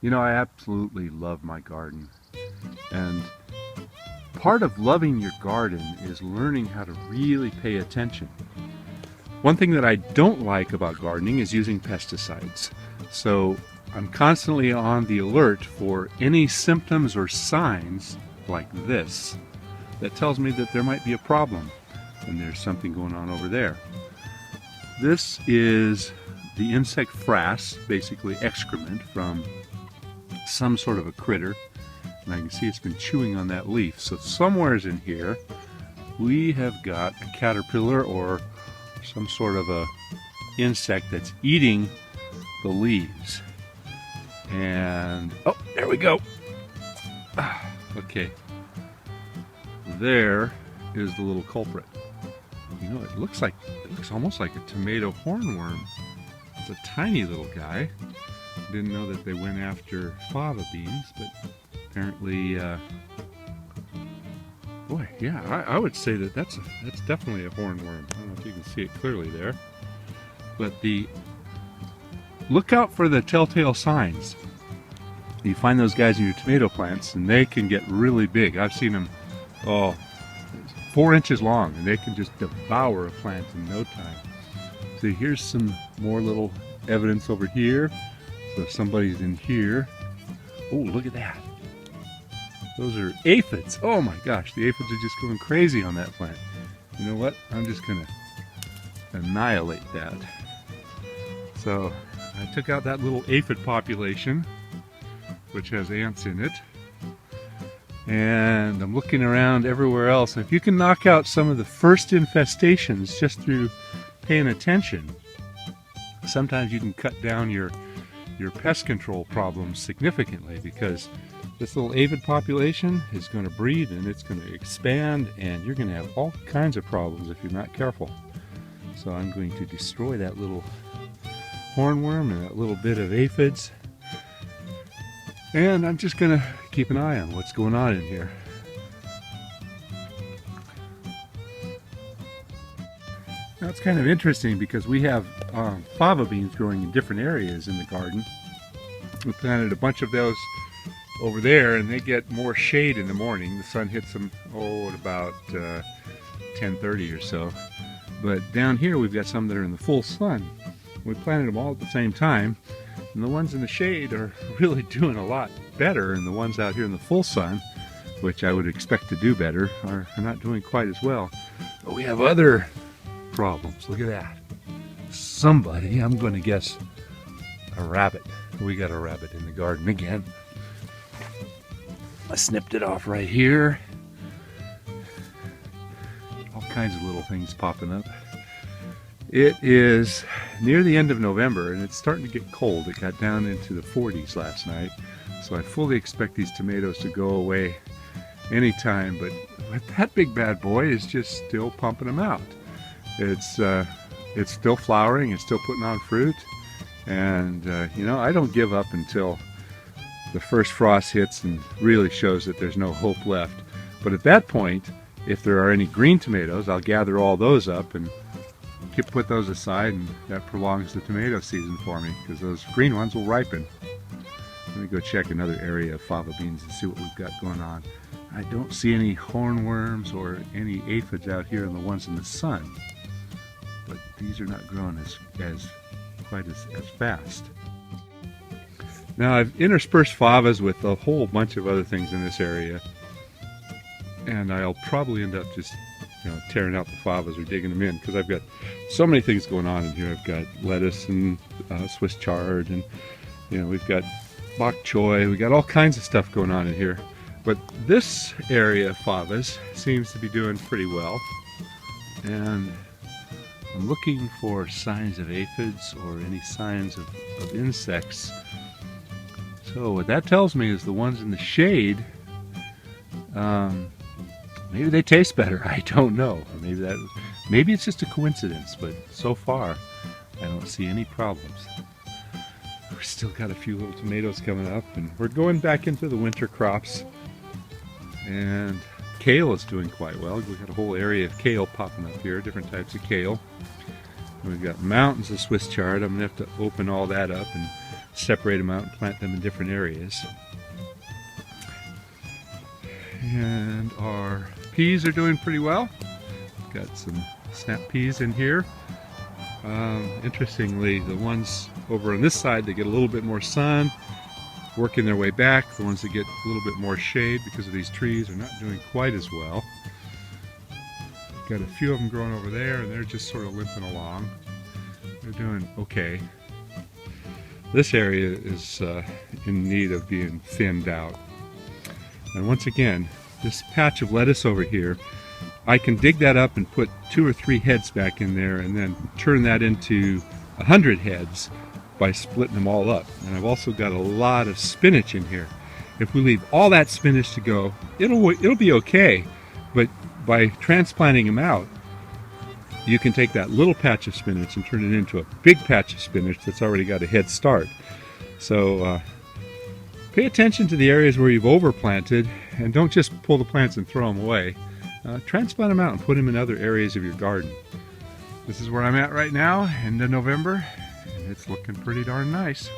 You know, I absolutely love my garden. And part of loving your garden is learning how to really pay attention. One thing that I don't like about gardening is using pesticides. So I'm constantly on the alert for any symptoms or signs like this that tells me that there might be a problem and there's something going on over there. This is the insect frass, basically excrement from some sort of a critter. And I can see it's been chewing on that leaf. So somewheres in here we have got a caterpillar or some sort of a insect that's eating the leaves. And oh, there we go. Okay, there is the little culprit. You know, it looks almost like a tomato hornworm. It's a tiny little guy. Didn't know that they went after fava beans, but apparently, boy, yeah, I would say that that's definitely a hornworm. I don't know if you can see it clearly there, but look out for the telltale signs. You find those guys in your tomato plants, and they can get really big. I've seen them, 4 inches long, and they can just devour a plant in no time. So here's some more little evidence over here. So somebody's in here. Oh, look at that. Those are aphids. Oh my gosh, the aphids are just going crazy on that plant. You know what? I'm just gonna annihilate that. So I took out that little aphid population, which has ants in it. And I'm looking around everywhere else. And if you can knock out some of the first infestations just through paying attention, sometimes you can cut down your pest control problems significantly, because this little aphid population is going to breed and it's going to expand, and you're going to have all kinds of problems if you're not careful. So I'm going to destroy that little hornworm and that little bit of aphids. And I'm just going to keep an eye on what's going on in here. Now it's kind of interesting because we have fava beans growing in different areas in the garden. We planted a bunch of those over there, and they get more shade in the morning. The sun hits them at about 10:30 or so. But down here we've got some that are in the full sun. We planted them all at the same time, and the ones in the shade are really doing a lot better, and the ones out here in the full sun, which I would expect to do better, are not doing quite as well. But we have other problems. Look at that. Somebody, I'm going to guess a rabbit. We got a rabbit in the garden again. I snipped it off right here. All kinds of little things popping up. It is near the end of November, and it's starting to get cold. It got down into the 40s last night, so I fully expect these tomatoes to go away anytime, but that big bad boy is just still pumping them out. It's still flowering, it's still putting on fruit, and you know, I don't give up until the first frost hits and really shows that there's no hope left. But at that point, if there are any green tomatoes, I'll gather all those up and put those aside, and that prolongs the tomato season for me, because those green ones will ripen. Let me go check another area of fava beans and see what we've got going on. I don't see any hornworms or any aphids out here in the ones in the sun, but these are not growing quite as fast. Now I've interspersed favas with a whole bunch of other things in this area, and I'll probably end up just tearing out the favas or digging them in, because I've got so many things going on in here. I've got lettuce and Swiss chard, and we've got bok choy. We got all kinds of stuff going on in here. But this area of favas seems to be doing pretty well, and I'm looking for signs of aphids or any signs of insects. So what that tells me is the ones in the shade, maybe they taste better. I don't know. Maybe it's just a coincidence, but so far I don't see any problems. We've still got a few little tomatoes coming up, and we're going back into the winter crops. And kale is doing quite well. We've got a whole area of kale popping up here, different types of kale. And we've got mountains of Swiss chard. I'm going to have to open all that up and separate them out and plant them in different areas. And our peas are doing pretty well. Got some snap peas in here. Interestingly, the ones over on this side, they get a little bit more sun, working their way back. The ones that get a little bit more shade because of these trees are not doing quite as well. Got a few of them growing over there, and they're just sort of limping along. They're doing okay. This area is in need of being thinned out. And once again, this patch of lettuce over here, I can dig that up and put 2 or 3 heads back in there and then turn that into 100 heads by splitting them all up. And I've also got a lot of spinach in here. If we leave all that spinach to go, it'll be okay. But by transplanting them out, you can take that little patch of spinach and turn it into a big patch of spinach that's already got a head start. So pay attention to the areas where you've overplanted, and don't just pull the plants and throw them away. Transplant them out and put them in other areas of your garden. This is where I'm at right now, end of November, and it's looking pretty darn nice.